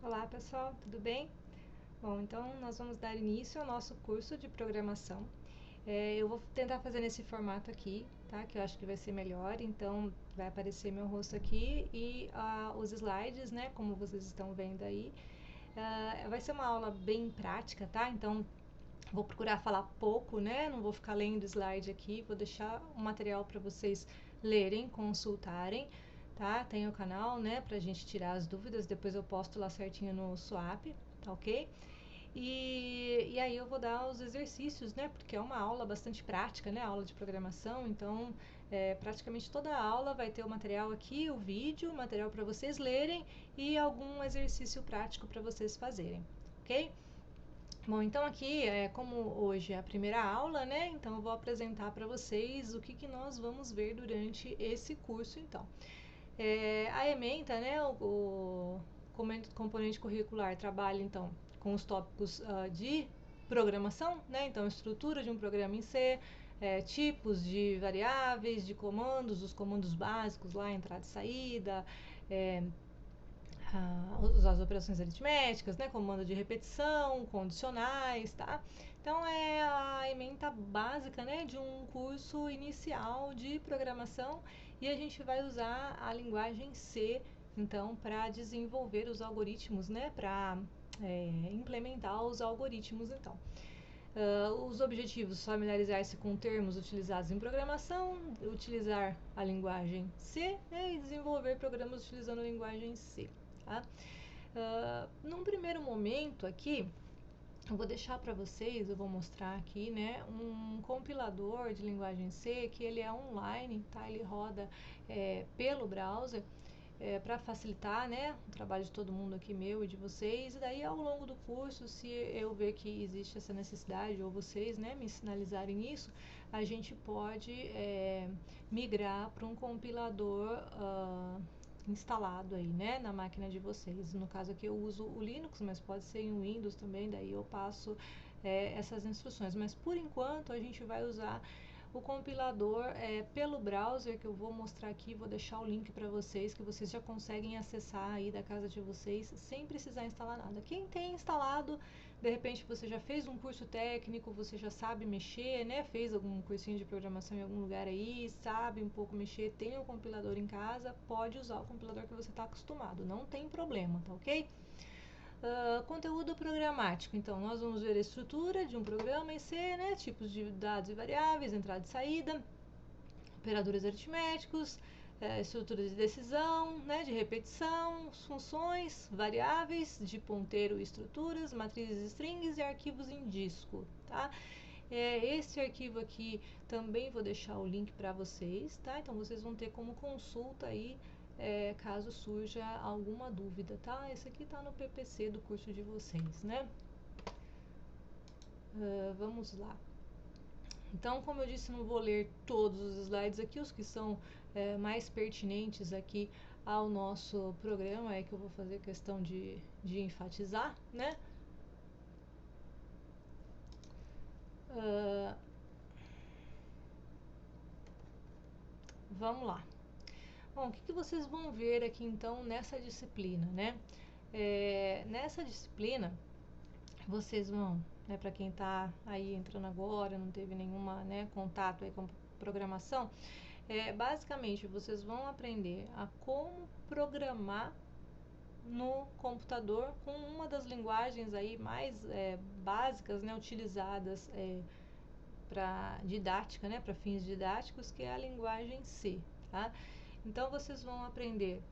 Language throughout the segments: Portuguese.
Olá pessoal, tudo bem? Bom, então nós vamos dar início ao nosso curso de programação. Eu vou tentar fazer nesse formato aqui, tá? Que eu acho que vai ser melhor. Então vai aparecer meu rosto aqui e os slides, né? Como vocês estão vendo aí. Vai ser uma aula bem prática, tá? Então vou procurar falar pouco, né? Não vou ficar lendo slide aqui. Vou deixar o material para vocês lerem, consultarem. Tá? Tem o canal, né, pra gente tirar as dúvidas, depois eu posto lá certinho no Swap, tá ok? E aí eu vou dar os exercícios, né, porque é uma aula bastante prática, né, aula de programação, então praticamente toda a aula vai ter o material aqui, o vídeo, o material para vocês lerem e algum exercício prático para vocês fazerem, ok? Bom, então aqui, como hoje é a primeira aula, né, então eu vou apresentar para vocês o que nós vamos ver durante esse curso, então. A ementa, né, o componente curricular trabalha então com os tópicos de programação, né, então estrutura de um programa em C, tipos de variáveis, de comandos, os comandos básicos lá, entrada e saída, é, as operações aritméticas, né, comando de repetição, condicionais, tá? Então é a ementa básica, né, de um curso inicial de programação e a gente vai usar a linguagem C, então, para desenvolver os algoritmos, né, para implementar os algoritmos, então. Os objetivos: familiarizar-se com termos utilizados em programação, utilizar a linguagem C, né, e desenvolver programas utilizando a linguagem C. Tá? Num primeiro momento aqui, eu vou deixar para vocês, eu vou mostrar aqui, né, um compilador de linguagem C que ele é online, tá? Ele roda pelo browser para facilitar, né, o trabalho de todo mundo aqui, meu e de vocês. E daí, ao longo do curso, se eu ver que existe essa necessidade ou vocês, né, me sinalizarem isso, a gente pode migrar para um compilador instalado aí, né, na máquina de vocês. No caso aqui eu uso o Linux, mas pode ser em Windows também, daí eu passo essas instruções. Mas por enquanto a gente vai usar o compilador pelo browser, que eu vou mostrar aqui, vou deixar o link para vocês, que vocês já conseguem acessar aí da casa de vocês sem precisar instalar nada. Quem tem instalado, de repente você já fez um curso técnico, você já sabe mexer, né? Fez algum cursinho de programação em algum lugar aí, sabe um pouco mexer, tem o compilador em casa, pode usar o compilador que você está acostumado, não tem problema, tá ok? Conteúdo programático. Então, nós vamos ver a estrutura de um programa em C, né? Tipos de dados e variáveis, entrada e saída, operadores aritméticos, estrutura de decisão, né? De repetição, funções, variáveis de ponteiro e estruturas, matrizes strings e arquivos em disco, tá? Esse arquivo aqui também vou deixar o link para vocês, tá? Então vocês vão ter como consulta aí caso surja alguma dúvida, tá? Esse aqui tá no PPC do curso de vocês, né? Vamos lá. Então, como eu disse, não vou ler todos os slides aqui, os que são mais pertinentes aqui ao nosso programa, é que eu vou fazer questão de enfatizar, né? Uh, Vamos lá. Bom, o que vocês vão ver aqui então nessa disciplina, né? Nessa disciplina, vocês vão, né, para quem está aí entrando agora, não teve nenhuma, né, contato aí com programação, basicamente vocês vão aprender a como programar no computador com uma das linguagens aí mais básicas, né, utilizadas para didática, né, para fins didáticos, que é a linguagem C, tá? Então vocês vão aprender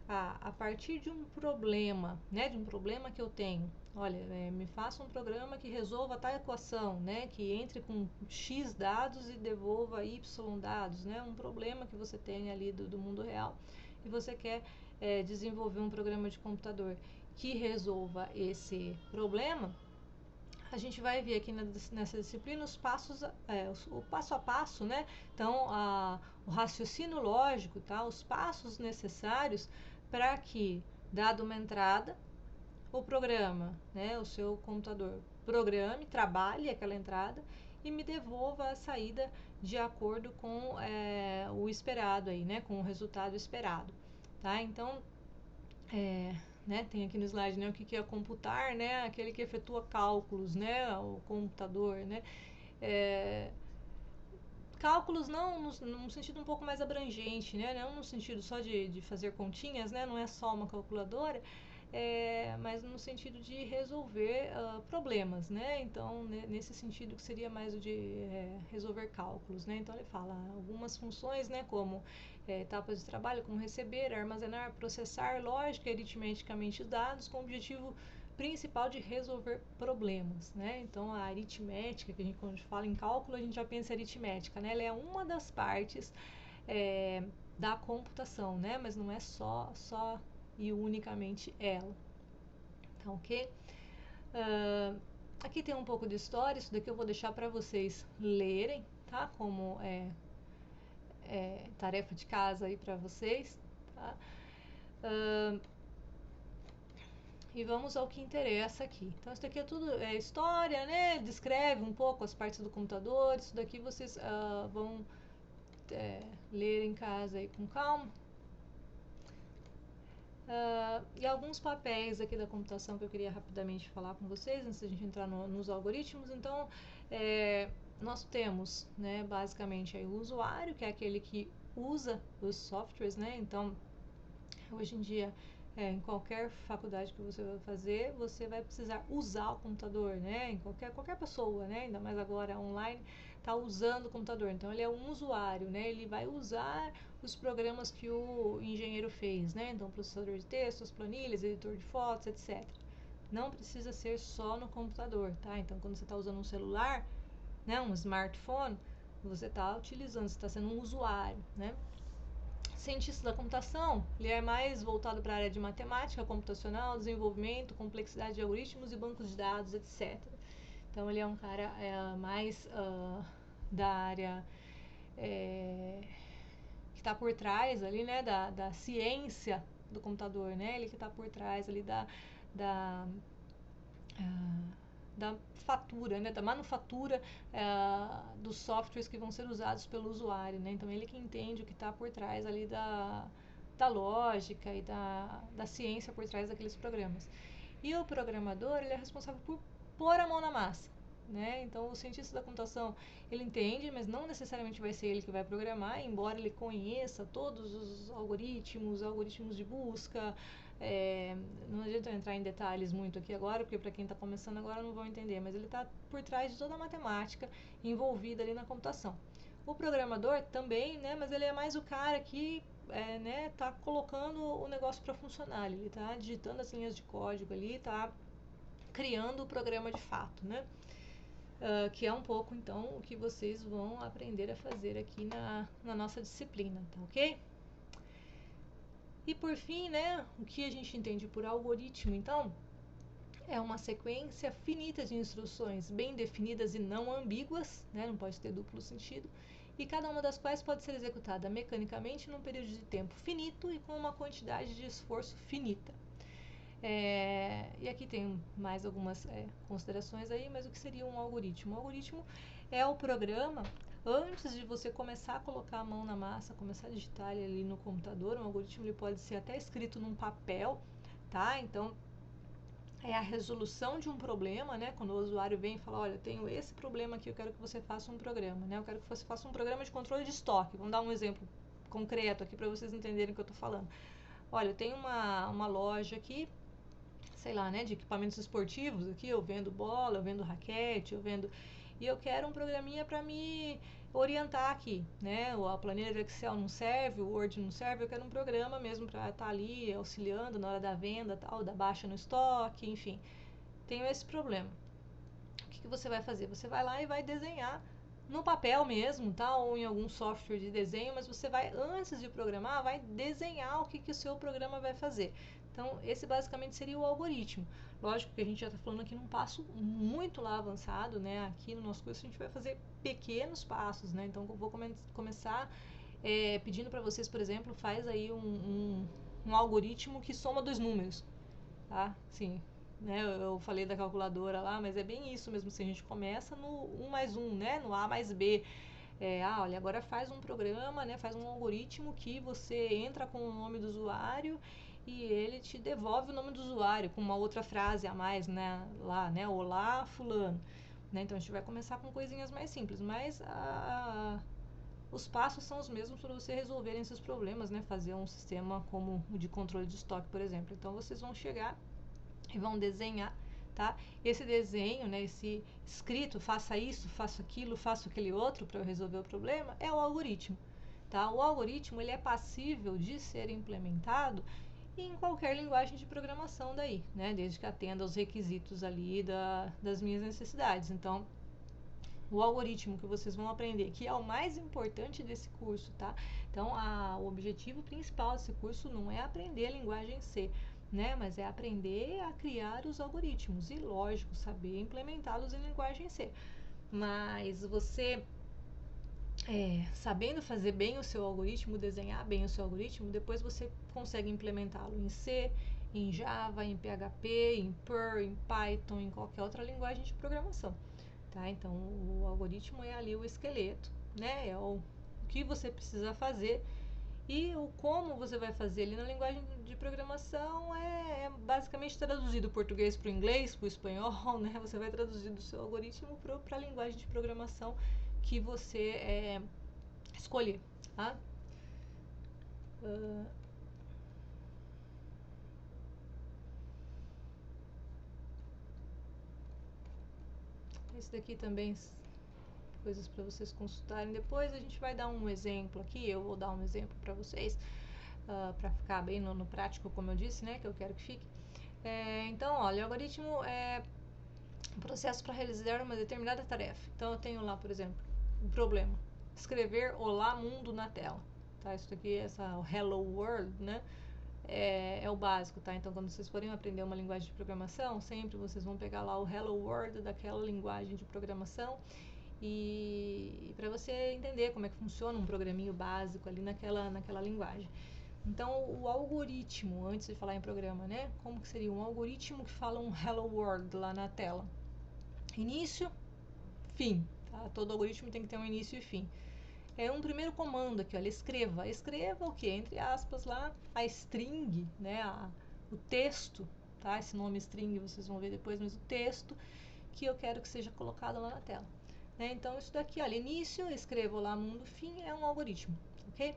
a partir de um problema, né, de um problema que eu tenho. Olha, me faça um programa que resolva tal equação, né, que entre com x dados e devolva y dados, né, um problema que você tem ali do mundo real e você quer desenvolver um programa de computador que resolva esse problema. A gente vai ver aqui nessa disciplina os passos, o passo a passo, né? Então, o raciocínio lógico, tá? Os passos necessários para que, dado uma entrada, o programa, né, o seu computador, programe, trabalhe aquela entrada e me devolva a saída de acordo com o esperado aí, né? Com o resultado esperado, tá? Então, né? Tem aqui no slide, né? O que que é computar, né? Aquele que efetua cálculos, né? O computador, né? É, cálculos não num sentido um pouco mais abrangente, né? Não no sentido só de fazer continhas, né? Não é só uma calculadora, mas no sentido de resolver problemas, né? Então, nesse sentido que seria mais o de resolver cálculos, né? Então, ele fala algumas funções, né? Como etapas de trabalho, como receber, armazenar, processar lógica e aritmeticamente dados com o objetivo principal de resolver problemas, né? Então, a aritmética, que a gente, quando a gente fala em cálculo, a gente já pensa em aritmética, né? Ela é uma das partes da computação, né? Mas não é só e unicamente ela. Tá ok? Aqui tem um pouco de história, isso daqui eu vou deixar para vocês lerem, tá? Como tarefa de casa aí para vocês, tá? E vamos ao que interessa aqui. Então, isso daqui é tudo história, né? Descreve um pouco as partes do computador. Isso daqui vocês vão ler em casa aí com calma. E alguns papéis aqui da computação que eu queria rapidamente falar com vocês, antes da gente entrar nos algoritmos. Então, nós temos, né, basicamente aí o usuário, que é aquele que usa os softwares, né? Então, hoje em dia, em qualquer faculdade que você vai fazer, você vai precisar usar o computador, né? Em qualquer pessoa, né? Ainda mais agora online, está usando o computador. Então, ele é um usuário, né? Ele vai usar os programas que o engenheiro fez, né? Então, processador de texto, as planilhas, editor de fotos, etc. Não precisa ser só no computador, tá? Então, quando você está usando um celular, né? Um smartphone, você está utilizando, você está sendo um usuário, né? Cientista da computação, ele é mais voltado para a área de matemática computacional, desenvolvimento, complexidade de algoritmos e bancos de dados, etc. Então, ele é um cara mais da área que está por trás ali, né, da ciência do computador, né? Ele que está por trás ali da da fatura, né, da manufatura dos softwares que vão ser usados pelo usuário, né? Então, ele que entende o que está por trás ali da lógica e da ciência por trás daqueles programas. E o programador, ele é responsável por pôr a mão na massa, né? Então, o cientista da computação, ele entende, mas não necessariamente vai ser ele que vai programar, embora ele conheça todos os algoritmos de busca. Não adianta eu entrar em detalhes muito aqui agora, porque para quem está começando agora não vão entender, mas ele está por trás de toda a matemática envolvida ali na computação. O programador também, né, mas ele é mais o cara que né, tá colocando o negócio para funcionar, ele está digitando as linhas de código ali, está criando o programa de fato, né? Que é um pouco, então, o que vocês vão aprender a fazer aqui na nossa disciplina, tá ok? E por fim, né, o que a gente entende por algoritmo, então, é uma sequência finita de instruções bem definidas e não ambíguas, né, não pode ter duplo sentido, e cada uma das quais pode ser executada mecanicamente num período de tempo finito e com uma quantidade de esforço finita. E aqui tem mais algumas considerações aí, mas o que seria um algoritmo? Um algoritmo é o programa, antes de você começar a colocar a mão na massa, começar a digitar ele ali no computador. Um algoritmo ele pode ser até escrito num papel, tá? Então, é a resolução de um problema, né? Quando o usuário vem e fala, olha, eu tenho esse problema aqui, eu quero que você faça um programa, né? Eu quero que você faça um programa de controle de estoque. Vamos dar um exemplo concreto aqui para vocês entenderem o que eu estou falando. Olha, eu tenho uma loja aqui, sei lá, né, de equipamentos esportivos aqui, eu vendo bola, eu vendo raquete, e eu quero um programinha para me orientar aqui, né? A planilha de Excel não serve, o Word não serve, eu quero um programa mesmo para estar ali auxiliando na hora da venda, tal, da baixa no estoque, enfim. Tenho esse problema. O que você vai fazer? Você vai lá e vai desenhar no papel mesmo, tá? Ou em algum software de desenho, mas você vai, antes de programar, vai desenhar o que o seu programa vai fazer. Então, esse basicamente seria o algoritmo. Lógico que a gente já está falando aqui num passo muito lá avançado, né? Aqui no nosso curso a gente vai fazer pequenos passos, né? Então, eu vou começar pedindo para vocês, por exemplo, faz aí um algoritmo que soma dois números, tá? Sim, né? Eu falei da calculadora lá, mas é bem isso mesmo. Se a gente começa no 1 mais 1, né? No A mais B. Olha, agora faz um programa, né? Faz um algoritmo que você entra com o nome do usuário e ele te devolve o nome do usuário com uma outra frase a mais, né, lá, né, olá fulano, né, então a gente vai começar com coisinhas mais simples, mas os passos são os mesmos para você resolverem esses problemas, né, fazer um sistema como o de controle de estoque, por exemplo. Então vocês vão chegar e vão desenhar, tá? Esse desenho, né, esse escrito, faça isso, faça aquilo, faça aquele outro para eu resolver o problema, é o algoritmo, tá? O algoritmo ele é passível de ser implementado em qualquer linguagem de programação daí, né? Desde que atenda aos requisitos ali das minhas necessidades. Então, o algoritmo que vocês vão aprender, que é o mais importante desse curso, tá? Então, o objetivo principal desse curso não é aprender a linguagem C, né? Mas é aprender a criar os algoritmos e, lógico, saber implementá-los em linguagem C. Mas você sabendo fazer bem o seu algoritmo, desenhar bem o seu algoritmo, depois você consegue implementá-lo em C, em Java, em PHP, em Perl, em Python, em qualquer outra linguagem de programação. Tá? Então, o algoritmo é ali o esqueleto, né? É o que você precisa fazer e o como você vai fazer ali na linguagem de programação é basicamente traduzir do português para o inglês, para o espanhol, né? Você vai traduzir do seu algoritmo para a linguagem de programação que você escolher, tá? Esse daqui também coisas para vocês consultarem depois. A gente vai dar um exemplo aqui, eu vou dar um exemplo para vocês, para ficar bem no prático, como eu disse, né, que eu quero que fique. Então, olha, o algoritmo é um processo para realizar uma determinada tarefa. Então, eu tenho lá, por exemplo, um problema: escrever Olá Mundo na tela. Tá? Isso daqui, o Hello World, né? É o básico, tá? Então, quando vocês forem aprender uma linguagem de programação, sempre vocês vão pegar lá o Hello World daquela linguagem de programação e para você entender como é que funciona um programinho básico ali naquela linguagem. Então, o algoritmo, antes de falar em programa, né? Como que seria um algoritmo que fala um Hello World lá na tela? Início, fim, tá? Todo algoritmo tem que ter um início e fim. É um primeiro comando aqui, olha, escreva. Escreva o que? Entre aspas lá, a string, né? O texto, tá? Esse nome string vocês vão ver depois, mas o texto que eu quero que seja colocado lá na tela. Né? Então, isso daqui, olha, início, escrevo lá mundo, fim, é um algoritmo, ok?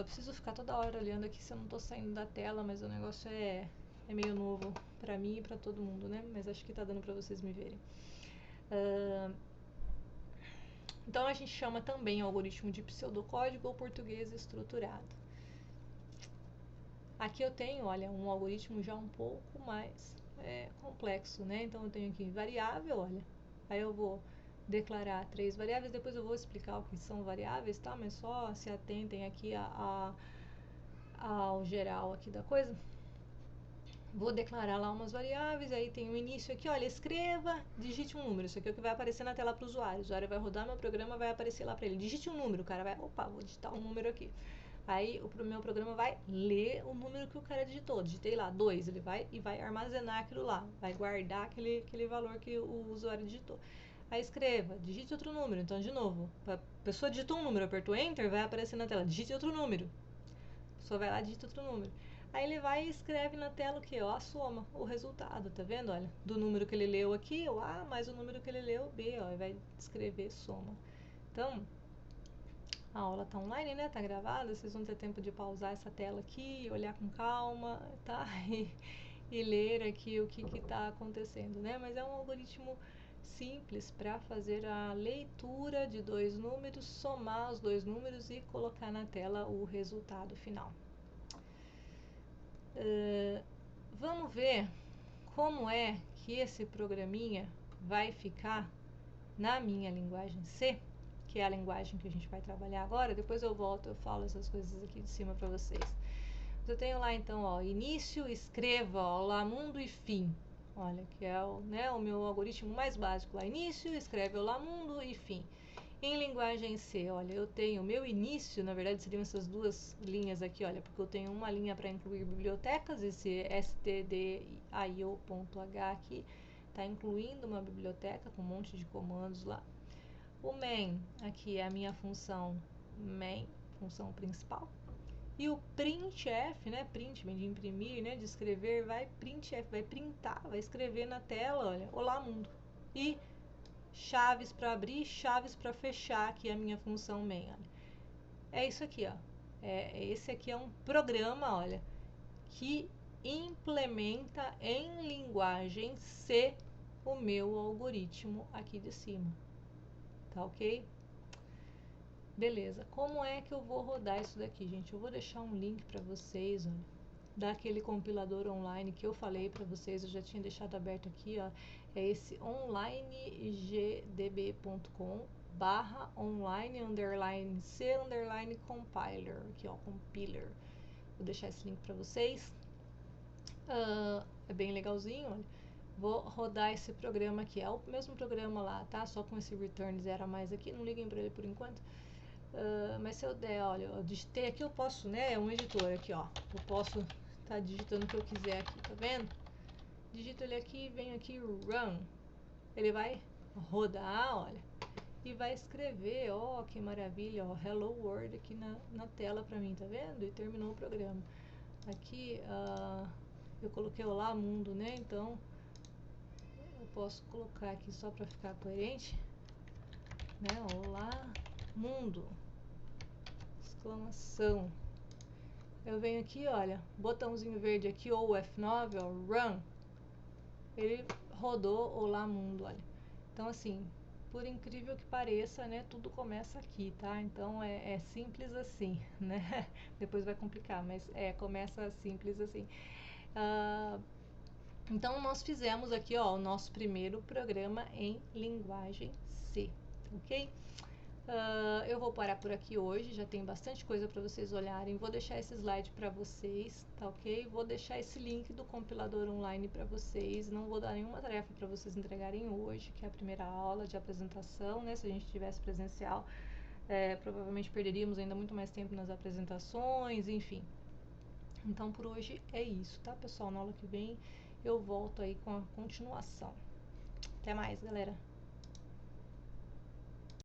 Preciso ficar toda hora olhando aqui se eu não estou saindo da tela, mas o negócio é meio novo para mim e para todo mundo, né? Mas acho que está dando para vocês me verem. Então, a gente chama também algoritmo de pseudocódigo ou português estruturado. Aqui eu tenho, olha, um algoritmo já um pouco mais complexo, né? Então, eu tenho aqui variável, olha, aí eu vou declarar 3 variáveis, depois eu vou explicar o que são variáveis, tá? Mas só se atentem aqui ao geral aqui da coisa. Vou declarar lá umas variáveis, aí tem o início aqui, olha, escreva, digite um número. Isso aqui é o que vai aparecer na tela para o usuário. O usuário vai rodar meu programa, vai aparecer lá para ele. Digite um número, o cara vai, opa, vou digitar um número aqui. Aí o meu programa vai ler o número que o cara digitou. Digitei lá 2, ele vai e vai armazenar aquilo lá, vai guardar aquele valor que o usuário digitou. Aí escreva, digite outro número. Então, de novo, a pessoa digitou um número, apertou Enter, vai aparecer na tela, digite outro número. A pessoa vai lá e digita outro número. Aí ele vai e escreve na tela o que? Ó, a soma, o resultado, tá vendo? Olha, do número que ele leu aqui, o A, mais o número que ele leu, o B, ó, e vai escrever soma. Então, a aula tá online, né? Tá gravada, vocês vão ter tempo de pausar essa tela aqui, olhar com calma, tá? E ler aqui o que tá acontecendo, né? Mas é um algoritmo simples para fazer a leitura de 2 números, somar os 2 números e colocar na tela o resultado final. Vamos ver como é que esse programinha vai ficar na minha linguagem C, que é a linguagem que a gente vai trabalhar agora. Depois eu volto, eu falo essas coisas aqui de cima para vocês. Eu tenho lá então, ó, início, escreva, ó, lá mundo e fim. Olha, que é o meu algoritmo mais básico lá. Início, escreve lá mundo e fim. Em linguagem C, olha, eu tenho meu início, na verdade seriam essas duas linhas aqui, olha, porque eu tenho uma linha para incluir bibliotecas, esse stdio.h aqui está incluindo uma biblioteca com um monte de comandos lá. O main, aqui é a minha função main, função principal. E o printf, né, print vem de imprimir, né, de escrever, vai printf, vai printar, vai escrever na tela, olha, olá mundo. E chaves para abrir, chaves para fechar, que é a minha função main, olha. É isso aqui, ó. Esse aqui é um programa, olha, que implementa em linguagem C o meu algoritmo aqui de cima. Tá ok? Beleza. Como é que eu vou rodar isso daqui, gente? Eu vou deixar um link para vocês, olha, daquele compilador online que eu falei para vocês, eu já tinha deixado aberto aqui, ó. É esse onlinegdb.com/online_c_compiler, aqui, ó, compiler. Vou deixar esse link para vocês. É bem legalzinho, olha. Vou rodar esse programa aqui, é o mesmo programa lá, tá? Só com esse return 0 a mais aqui, não liguem para ele por enquanto. Mas se eu der, olha, eu digitei aqui, eu posso, né? É um editor aqui, ó. Eu posso estar digitando o que eu quiser aqui, tá vendo? Digito ele aqui, venho aqui, run. Ele vai rodar, olha, e vai escrever, ó, que maravilha, ó, hello world aqui na tela pra mim, tá vendo? E terminou o programa. Aqui, eu coloquei olá mundo, né? Então, eu posso colocar aqui só pra ficar coerente, né? Olá mundo, exclamação. Eu venho aqui, olha, botãozinho verde aqui, ou F9, ó, run. Ele rodou olá mundo, olha. Então, assim, por incrível que pareça, né, tudo começa aqui, tá? Então, é simples assim, né? Depois vai complicar, mas começa simples assim. Então, nós fizemos aqui, ó, o nosso primeiro programa em linguagem C, ok? Eu vou parar por aqui hoje, já tem bastante coisa para vocês olharem. Vou deixar esse slide para vocês, tá ok? Vou deixar esse link do compilador online para vocês. Não vou dar nenhuma tarefa para vocês entregarem hoje, que é a primeira aula de apresentação, né? Se a gente tivesse presencial, provavelmente perderíamos ainda muito mais tempo nas apresentações, enfim. Então, por hoje é isso, tá, pessoal? Na aula que vem eu volto aí com a continuação. Até mais, galera!